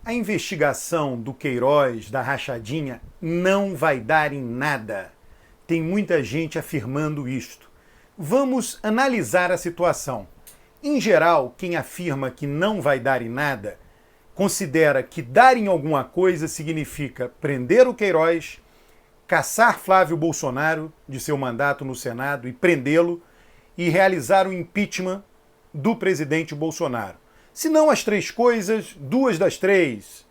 A investigação do Queiroz, da rachadinha, não vai dar em nada. Tem muita gente afirmando isto. Vamos analisar a situação. Em geral, quem afirma que não vai dar em nada, considera que dar em alguma coisa significa prender o Queiroz, caçar Flávio Bolsonaro de seu mandato no Senado e prendê-lo, e realizar o impeachment do presidente Bolsonaro. Se não as três coisas, duas das três.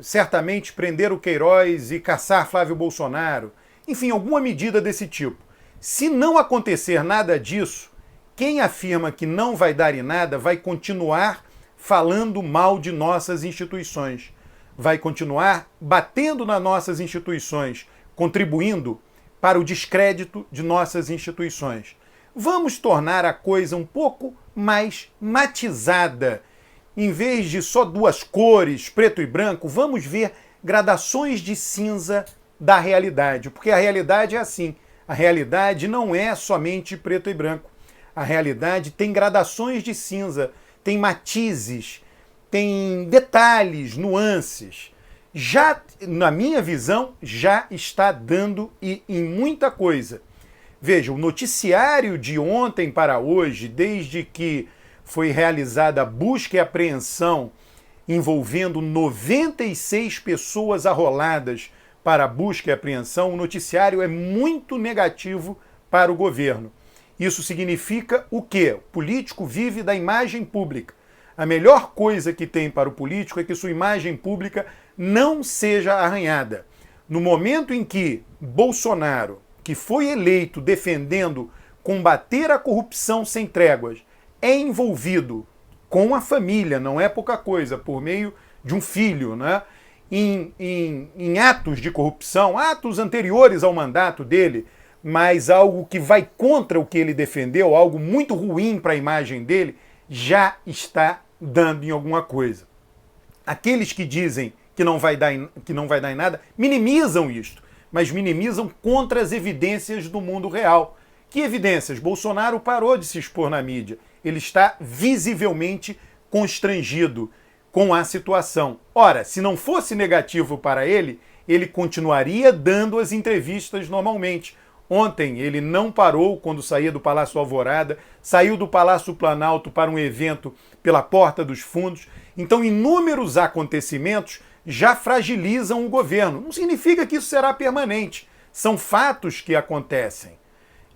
Certamente prender o Queiroz e caçar Flávio Bolsonaro. Enfim, alguma medida desse tipo. Se não acontecer nada disso, quem afirma que não vai dar em nada vai continuar falando mal de nossas instituições. Vai continuar batendo nas nossas instituições, contribuindo para o descrédito de nossas instituições. Vamos tornar a coisa um pouco mais matizada. Em vez de só duas cores, preto e branco, vamos ver gradações de cinza da realidade. Porque a realidade é assim. A realidade não é somente preto e branco. A realidade tem gradações de cinza, tem matizes, tem detalhes, nuances. Já, na minha visão, já está dando e em muita coisa. Veja, o noticiário de ontem para hoje, desde que foi realizada a busca e apreensão envolvendo 96 pessoas arroladas para a busca e apreensão, o noticiário é muito negativo para o governo. Isso significa o quê? O político vive da imagem pública. A melhor coisa que tem para o político é que sua imagem pública não seja arranhada. No momento em que Bolsonaro, que foi eleito defendendo combater a corrupção sem tréguas, é envolvido com a família, não é pouca coisa, por meio de um filho, né? Em atos de corrupção, atos anteriores ao mandato dele, mas algo que vai contra o que ele defendeu, algo muito ruim para a imagem dele, já está dando em alguma coisa. Aqueles que dizem que não vai dar em nada, minimizam isto, mas minimizam contra as evidências do mundo real. Que evidências? Bolsonaro parou de se expor na mídia. Ele está visivelmente constrangido com a situação. Ora, se não fosse negativo para ele, ele continuaria dando as entrevistas normalmente. Ontem ele não parou quando saía do Palácio Alvorada, saiu do Palácio Planalto para um evento pela Porta dos Fundos. Então, inúmeros acontecimentos já fragilizam o governo. Não significa que isso será permanente. São fatos que acontecem.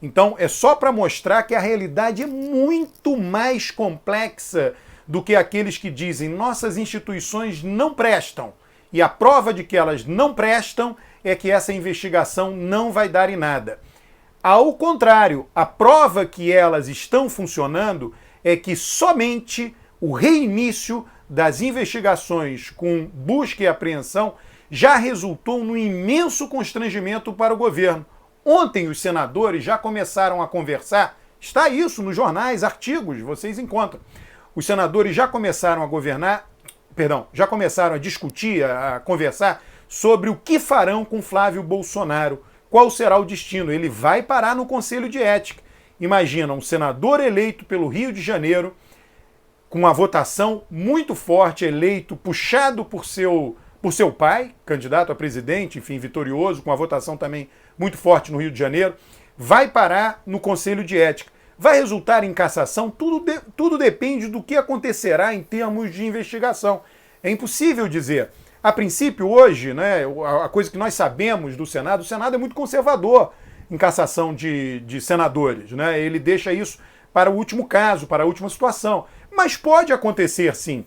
Então, é só para mostrar que a realidade é muito mais complexa do que aqueles que dizem nossas instituições não prestam. E a prova de que elas não prestam é que essa investigação não vai dar em nada. Ao contrário, a prova que elas estão funcionando é que somente o reinício das investigações com busca e apreensão já resultou num imenso constrangimento para o governo. Ontem os senadores já começaram a conversar, está isso nos jornais, artigos, vocês encontram. Os senadores já começaram já começaram a discutir, a conversar sobre o que farão com Flávio Bolsonaro. Qual será o destino? Ele vai parar no Conselho de Ética. Imagina, um senador eleito pelo Rio de Janeiro, com uma votação muito forte, eleito, puxado por seu pai, candidato a presidente, enfim, vitorioso, com uma votação também muito forte no Rio de Janeiro, vai parar no Conselho de Ética. Vai resultar em cassação? Tudo depende do que acontecerá em termos de investigação. É impossível dizer. A princípio, hoje, né, a coisa que nós sabemos do Senado, o Senado é muito conservador em cassação de senadores. Né? Ele deixa isso para o último caso, para a última situação. Mas pode acontecer, sim.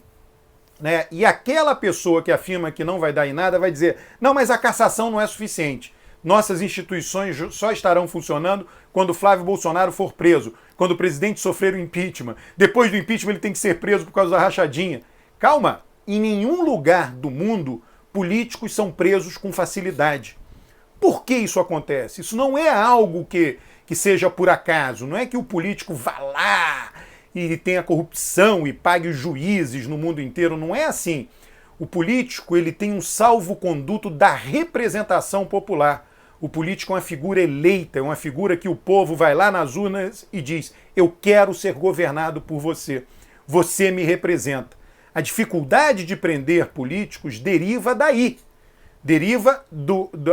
Né? E aquela pessoa que afirma que não vai dar em nada vai dizer, não, mas a cassação não é suficiente. Nossas instituições só estarão funcionando quando Flávio Bolsonaro for preso, quando o presidente sofrer o impeachment. Depois do impeachment ele tem que ser preso por causa da rachadinha. Calma, em nenhum lugar do mundo políticos são presos com facilidade. Por que isso acontece? Isso não é algo que seja por acaso, não é que o político vá lá e tenha corrupção e pague os juízes no mundo inteiro, não é assim. O político ele tem um salvo-conduto da representação popular. O político é uma figura eleita, é uma figura que o povo vai lá nas urnas e diz: eu quero ser governado por você, você me representa. A dificuldade de prender políticos deriva daí. Deriva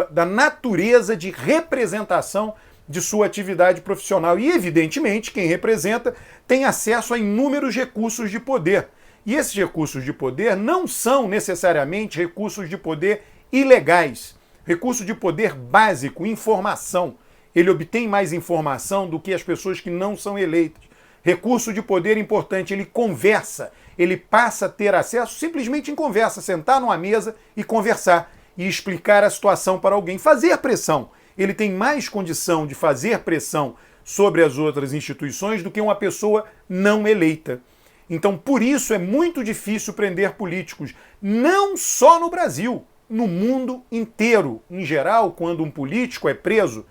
da natureza de representação de sua atividade profissional. E, evidentemente, quem representa tem acesso a inúmeros recursos de poder. E esses recursos de poder não são necessariamente recursos de poder ilegais. Recurso de poder básico, informação. Ele obtém mais informação do que as pessoas que não são eleitas. Recurso de poder importante, ele conversa. Ele passa a ter acesso simplesmente em conversa, sentar numa mesa e conversar. E explicar a situação para alguém. Fazer pressão. Ele tem mais condição de fazer pressão sobre as outras instituições do que uma pessoa não eleita. Então, por isso é muito difícil prender políticos, não só no Brasil, no mundo inteiro. Em geral, quando um político é preso,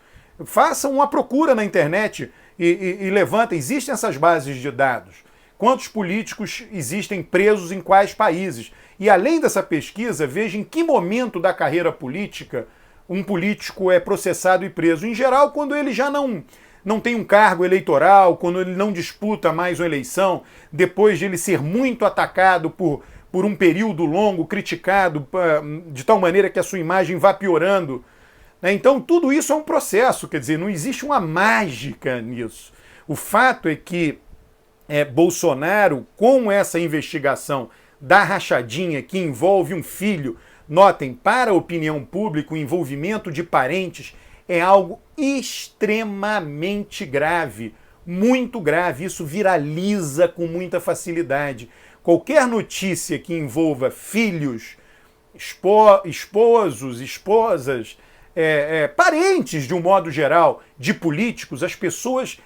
façam uma procura na internet e levantem, existem essas bases de dados. Quantos políticos existem presos em quais países? E além dessa pesquisa, veja em que momento da carreira política um político é processado e preso. Em geral, quando ele já não tem um cargo eleitoral, quando ele não disputa mais uma eleição, depois de ele ser muito atacado por um período longo, criticado de tal maneira que a sua imagem vá piorando. Então, tudo isso é um processo, quer dizer, não existe uma mágica nisso. O fato é que Bolsonaro, com essa investigação da rachadinha que envolve um filho, notem, para a opinião pública, o envolvimento de parentes é algo extremamente grave, muito grave. Isso viraliza com muita facilidade. Qualquer notícia que envolva filhos, esposos, esposas, parentes de um modo geral, de políticos, as pessoas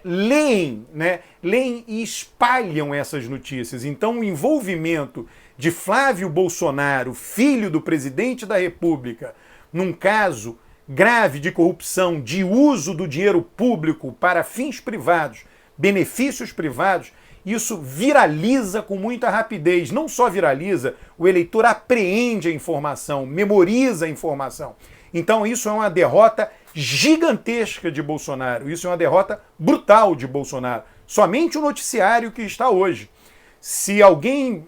leem, né? Leem e espalham essas notícias. Então o envolvimento de Flávio Bolsonaro, filho do presidente da República, num caso grave de corrupção, de uso do dinheiro público para fins privados, benefícios privados, isso viraliza com muita rapidez. Não só viraliza, o eleitor apreende a informação, memoriza a informação. Então isso é uma derrota gigantesca de Bolsonaro, isso é uma derrota brutal de Bolsonaro. Somente o noticiário que está hoje. Se alguém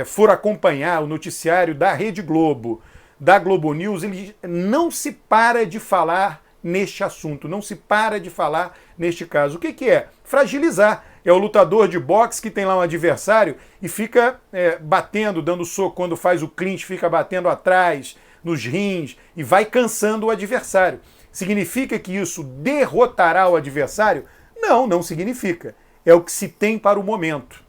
for acompanhar o noticiário da Rede Globo, da Globo News, ele não se para de falar neste assunto, não se para de falar neste caso. O que é? Fragilizar. É o lutador de boxe que tem lá um adversário e fica batendo, dando soco, quando faz o clinch, fica batendo atrás, nos rins, e vai cansando o adversário. Significa que isso derrotará o adversário? Não, não significa. É o que se tem para o momento.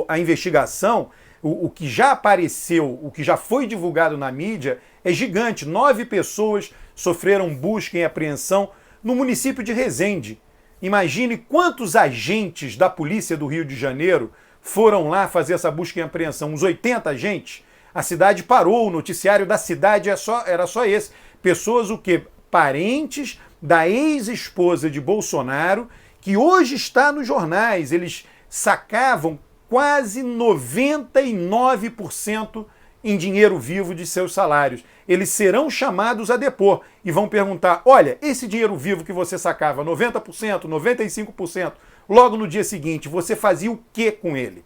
A investigação, o que já apareceu, o que já foi divulgado na mídia, é gigante. 9 pessoas sofreram busca e apreensão no município de Resende. Imagine quantos agentes da polícia do Rio de Janeiro foram lá fazer essa busca e apreensão. Uns 80 agentes. A cidade parou, o noticiário da cidade era só esse. Pessoas o quê? Parentes da ex-esposa de Bolsonaro, que hoje está nos jornais. Eles sacavam quase 99% em dinheiro vivo de seus salários. Eles serão chamados a depor e vão perguntar, olha, esse dinheiro vivo que você sacava, 90%, 95%, logo no dia seguinte, você fazia o que com ele?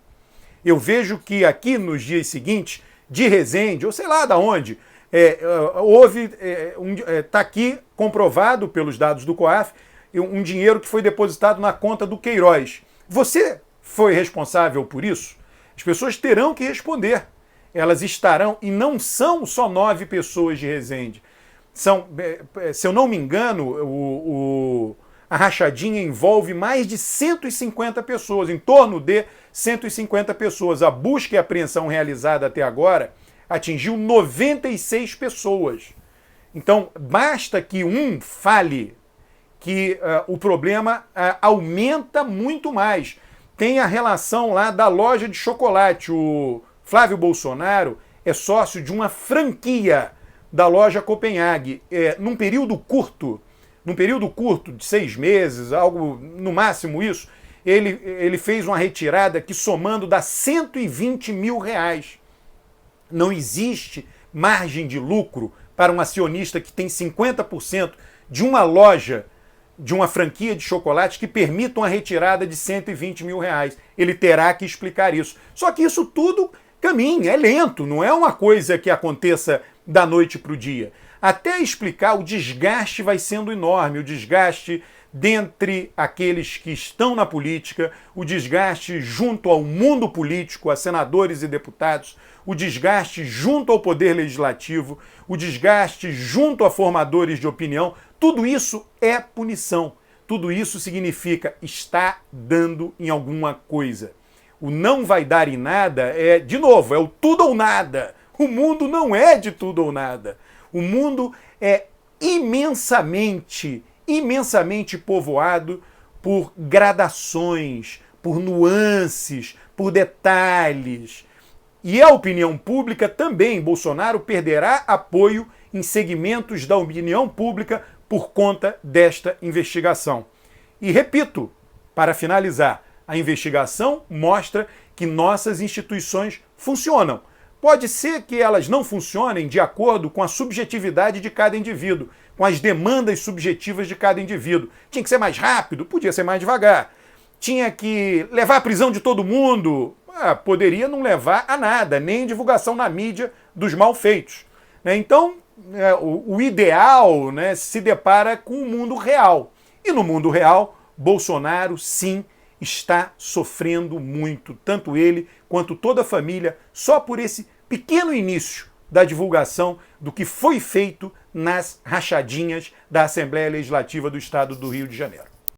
Eu vejo que aqui nos dias seguintes, de Resende, ou sei lá de onde, está aqui comprovado pelos dados do COAF, um dinheiro que foi depositado na conta do Queiroz. Você foi responsável por isso? As pessoas terão que responder. Elas estarão, e não são só 9 pessoas de Resende. São, se eu não me engano, a rachadinha envolve mais de 150 pessoas, em torno de 150 pessoas. A busca e apreensão realizada até agora atingiu 96 pessoas. Então, basta que um fale que o problema aumenta muito mais. Tem a relação lá da loja de chocolate. O Flávio Bolsonaro é sócio de uma franquia da loja Copenhague. Num período curto de 6 meses, algo no máximo isso, ele fez uma retirada que, somando, dá 120 mil reais. Não existe margem de lucro para um acionista que tem 50% de uma loja de uma franquia de chocolate que permitam a retirada de R$120 mil. Ele terá que explicar isso. Só que isso tudo caminha, é lento, não é uma coisa que aconteça da noite para o dia. Até explicar, o desgaste vai sendo enorme, o desgaste dentre aqueles que estão na política, o desgaste junto ao mundo político, a senadores e deputados, o desgaste junto ao poder legislativo, o desgaste junto a formadores de opinião, tudo isso é punição. Tudo isso significa está dando em alguma coisa. O não vai dar em nada é, de novo, é o tudo ou nada. O mundo não é de tudo ou nada. O mundo é imensamente povoado por gradações, por nuances, por detalhes. E a opinião pública também, Bolsonaro perderá apoio em segmentos da opinião pública por conta desta investigação. E repito, para finalizar, a investigação mostra que nossas instituições funcionam. Pode ser que elas não funcionem de acordo com a subjetividade de cada indivíduo, com as demandas subjetivas de cada indivíduo. Tinha que ser mais rápido? Podia ser mais devagar. Tinha que levar à prisão de todo mundo? Poderia não levar a nada, nem divulgação na mídia dos malfeitos. Então, o ideal, se depara com o mundo real. E no mundo real, Bolsonaro, sim, está sofrendo muito, tanto ele quanto toda a família, só por esse pequeno início da divulgação do que foi feito nas rachadinhas da Assembleia Legislativa do Estado do Rio de Janeiro.